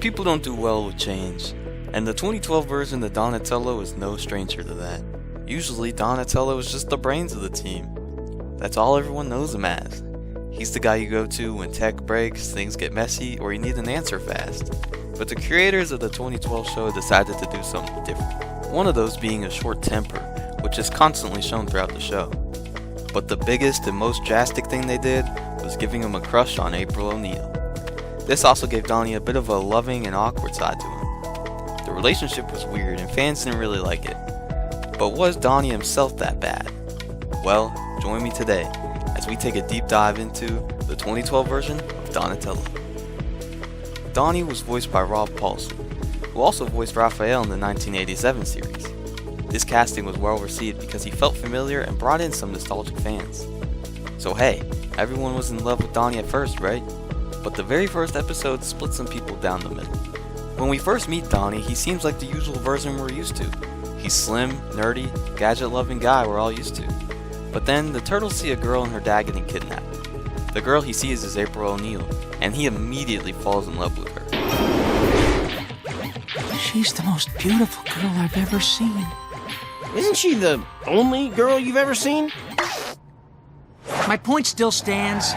people don't do well with change, and the 2012 version of Donatello is no stranger to that. Usually, Donatello is just the brains of the team. That's all everyone knows him as. He's the guy you go to when tech breaks, things get messy, or you need an answer fast. But the creators of the 2012 show decided to do something different. One of those being a short temper, which is constantly shown throughout the show. But the biggest and most drastic thing they did was giving him a crush on April O'Neil. This also gave Donnie a bit of a loving and awkward side to him. The relationship was weird and fans didn't really like it. But was Donnie himself that bad? Well, join me today as we take a deep dive into the 2012 version of Donatello. Donnie was voiced by Rob Paulsen, who also voiced Raphael in the 1987 series. This casting was well received because he felt familiar and brought in some nostalgic fans. So hey, everyone was in love with Donnie at first, right? But the very first episode split some people down the middle. When we first meet Donnie, he seems like the usual version we're used to. He's slim, nerdy, gadget-loving guy we're all used to. But then the turtles see a girl and her dad getting kidnapped. The girl he sees is April O'Neil, and he immediately falls in love with her. She's the most beautiful girl I've ever seen. Isn't she the only girl you've ever seen? My point still stands.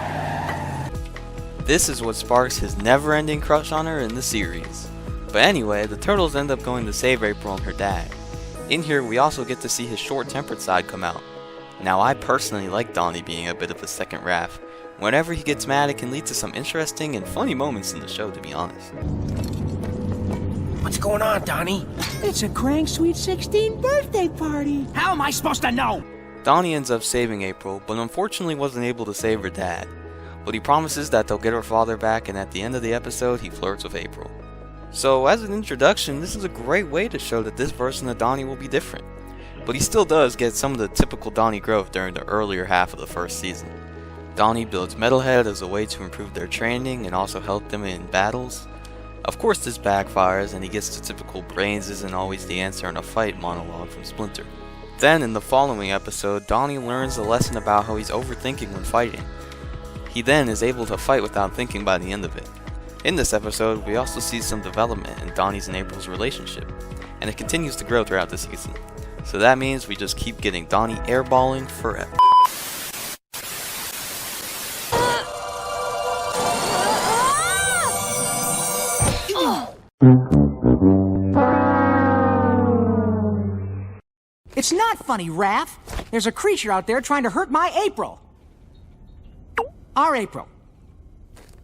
This is what sparks his never-ending crush on her in the series. But anyway, the turtles end up going to save April and her dad. In here, we also get to see his short-tempered side come out. Now, I personally like Donnie being a bit of a second Raph. Whenever he gets mad, it can lead to some interesting and funny moments in the show, to be honest. What's going on, Donnie? It's a Crank Sweet 16 birthday party. How am I supposed to know? Donnie ends up saving April, but unfortunately wasn't able to save her dad. But he promises that they'll get her father back, and at the end of the episode, he flirts with April. So, as an introduction, this is a great way to show that this version of Donnie will be different. But he still does get some of the typical Donnie growth during the earlier half of the first season. Donnie builds Metalhead as a way to improve their training and also help them in battles. Of course this backfires and he gets the typical brains isn't always the answer in a fight monologue from Splinter. Then in the following episode, Donnie learns a lesson about how he's overthinking when fighting. He then is able to fight without thinking by the end of it. In this episode, we also see some development in Donnie's and April's relationship, and it continues to grow throughout the season. So that means we just keep getting Donnie airballing forever. It's not funny, Raph. There's a creature out there trying to hurt my April. Our April.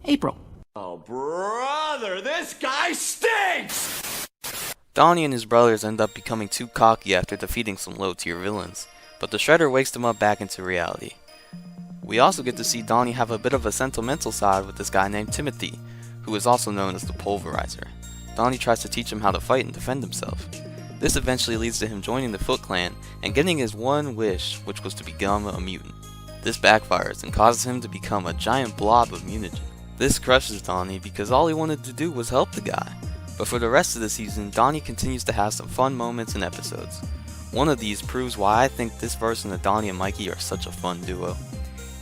April. Oh, brother, this guy stinks! Donnie and his brothers end up becoming too cocky after defeating some low-tier villains, but the Shredder wakes them up back into reality. We also get to see Donnie have a bit of a sentimental side with this guy named Timothy, who is also known as the Pulverizer. Donnie tries to teach him how to fight and defend himself. This eventually leads to him joining the Foot Clan and getting his one wish, which was to become a mutant. This backfires and causes him to become a giant blob of mutagen. This crushes Donnie because all he wanted to do was help the guy. But for the rest of the season, Donnie continues to have some fun moments and episodes. One of these proves why I think this version of Donnie and Mikey are such a fun duo.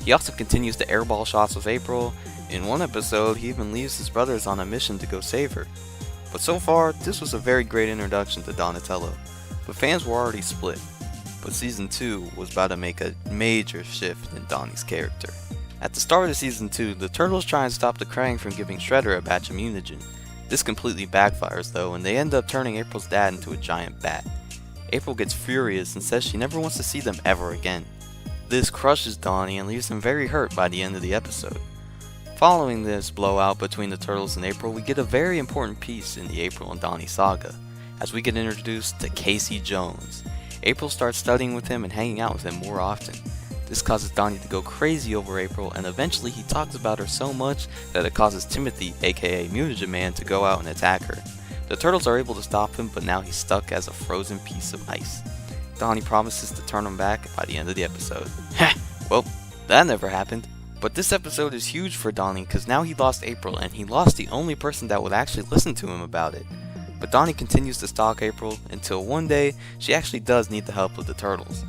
He also continues to airball shots with April. In one episode, he even leaves his brothers on a mission to go save her. But so far, this was a very great introduction to Donatello. But fans were already split. But Season 2 was about to make a major shift in Donnie's character. At the start of Season 2, the Turtles try and stop the Krang from giving Shredder a batch of mutagen. This completely backfires though, and they end up turning April's dad into a giant bat. April gets furious and says she never wants to see them ever again. This crushes Donnie and leaves him very hurt by the end of the episode. Following this blowout between the Turtles and April, we get a very important piece in the April and Donnie saga, as we get introduced to Casey Jones. April starts studying with him and hanging out with him more often. This causes Donnie to go crazy over April, and eventually he talks about her so much that it causes Timothy, aka Mutagen Man, to go out and attack her. The Turtles are able to stop him, but now he's stuck as a frozen piece of ice. Donnie promises to turn him back by the end of the episode. Heh! Well, that never happened. But this episode is huge for Donnie because now he lost April and he lost the only person that would actually listen to him about it. But Donnie continues to stalk April until one day she actually does need the help of the Turtles.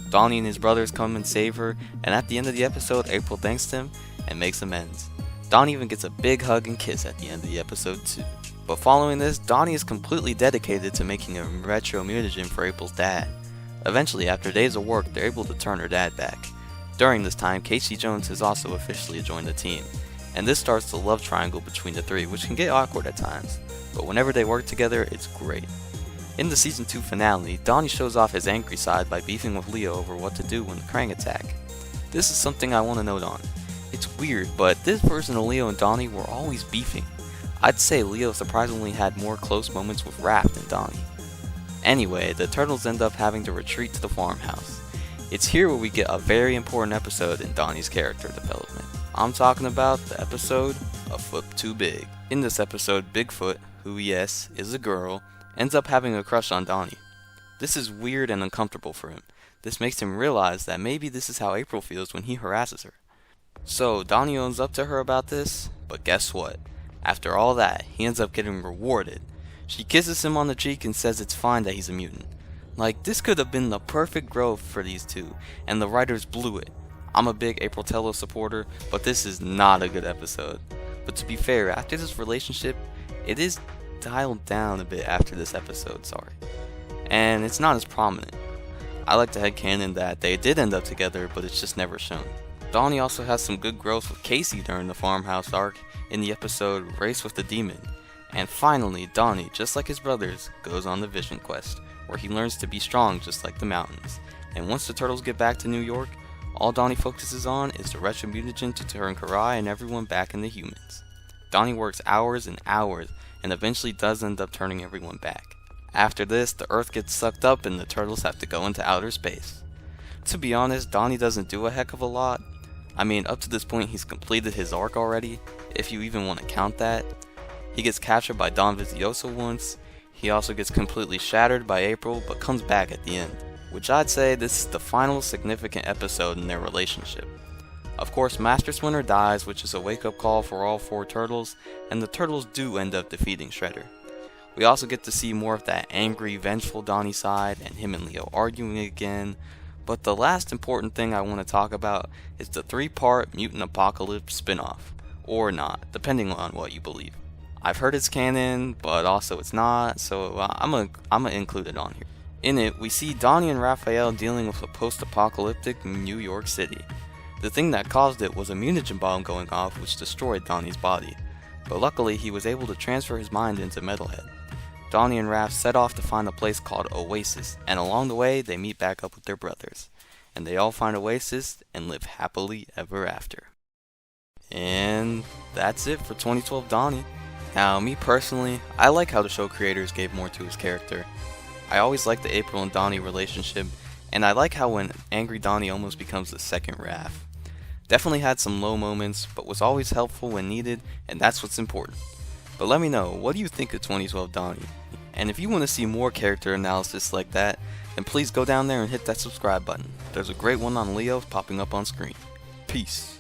Donnie and his brothers come and save her, and at the end of the episode, April thanks him and makes amends. Donnie even gets a big hug and kiss at the end of the episode too. But following this, Donnie is completely dedicated to making a retro mutagen for April's dad. Eventually, after days of work, they're able to turn her dad back. During this time, Casey Jones has also officially joined the team, and this starts the love triangle between the three, which can get awkward at times, but whenever they work together, it's great. In the season 2 finale, Donnie shows off his angry side by beefing with Leo over what to do when the Krang attack. This is something I want to note on. It's weird, but this version of Leo and Donnie were always beefing. I'd say Leo surprisingly had more close moments with Raph than Donnie. Anyway, the turtles end up having to retreat to the farmhouse. It's here where we get a very important episode in Donnie's character development. I'm talking about the episode A Foot Too Big. In this episode, Bigfoot, who yes, is a girl, ends up having a crush on Donnie. This is weird and uncomfortable for him. This makes him realize that maybe this is how April feels when he harasses her. So Donnie owns up to her about this, but guess what? After all that, he ends up getting rewarded. She kisses him on the cheek and says it's fine that he's a mutant. Like, this could have been the perfect growth for these two, and the writers blew it. I'm a big April Tello supporter, but this is not a good episode. But to be fair, after this relationship, it is dialed down a bit after this episode, and it's not as prominent. I like the headcanon that they did end up together, but it's just never shown. Donnie also has some good growth with Casey during the farmhouse arc in the episode Race with the Demon. And finally, Donnie, just like his brothers, goes on the Vision Quest, where he learns to be strong just like the mountains. And once the turtles get back to New York, all Donnie focuses on is the retro mutagen to turn Karai and everyone back into humans. Donnie works hours and hours, and eventually does end up turning everyone back. After this, the Earth gets sucked up and the turtles have to go into outer space. To be honest, Donnie doesn't do a heck of a lot. I mean, up to this point he's completed his arc already, if you even want to count that. He gets captured by Don Vizioso once. He also gets completely shattered by April, but comes back at the end, which I'd say this is the final significant episode in their relationship. Of course, Master Splinter dies, which is a wake-up call for all 4 turtles, and the turtles do end up defeating Shredder. We also get to see more of that angry, vengeful Donnie side, and him and Leo arguing again. But the last important thing I want to talk about is the 3-part Mutant Apocalypse spin-off, or not, depending on what you believe. I've heard it's canon, but also it's not, so I'm gonna include it on here. In it, we see Donnie and Raphael dealing with a post-apocalyptic New York City. The thing that caused it was a mutagen bomb going off which destroyed Donnie's body, but luckily he was able to transfer his mind into Metalhead. Donnie and Raph set off to find a place called Oasis, and along the way they meet back up with their brothers. And they all find Oasis and live happily ever after. And that's it for 2012 Donnie. Now, me personally, I like how the show creators gave more to his character. I always liked the April and Donnie relationship, and I like how when angry Donnie almost becomes the second Raph. Definitely had some low moments, but was always helpful when needed, and that's what's important. But let me know, what do you think of 2012 Donnie? And if you want to see more character analysis like that, then please go down there and hit that subscribe button. There's a great one on Leo popping up on screen. Peace.